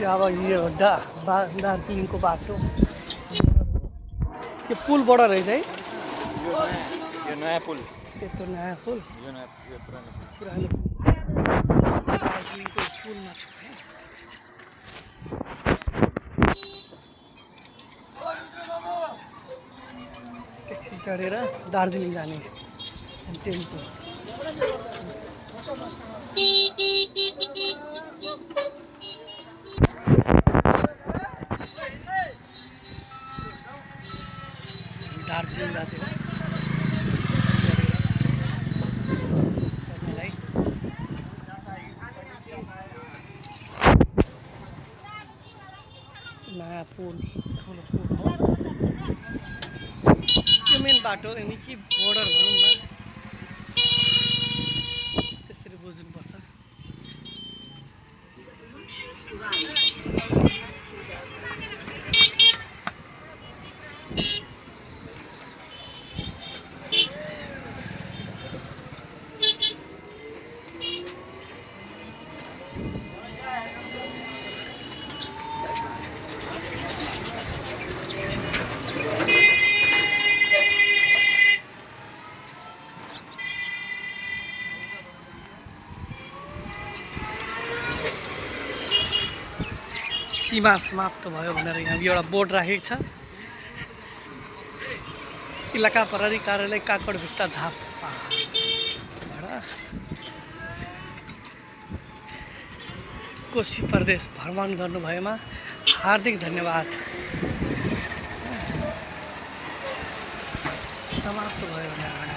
यो अब यो दार्जिलिङको बाटो यो पुलबाट रहेछ है यो नयाँ पुल यत्रो नयाँ पुल यो पुरानो पुरानो दार्जिलिङको पुलमा छ है ट्याक्सी चढेर दार्जिलिङ जाने टेम्पो दार्जिलिङ जाँदै नयाँ पुल ठुलो पुल हो त्यो मेन बाटो अनि कि बोर्डर भनौँ न त्यसरी बुझ्नुपर्छ सीमा समाप्त भयो भनेर यहाँ एउटा बोर्ड राखेको छ इलाका प्रहरी कार्यालय काकडभिट्टा झापाबाट कोशी प्रदेश भ्रमण गर्नुभएमा हार्दिक धन्यवाद समाप्त भयो भनेर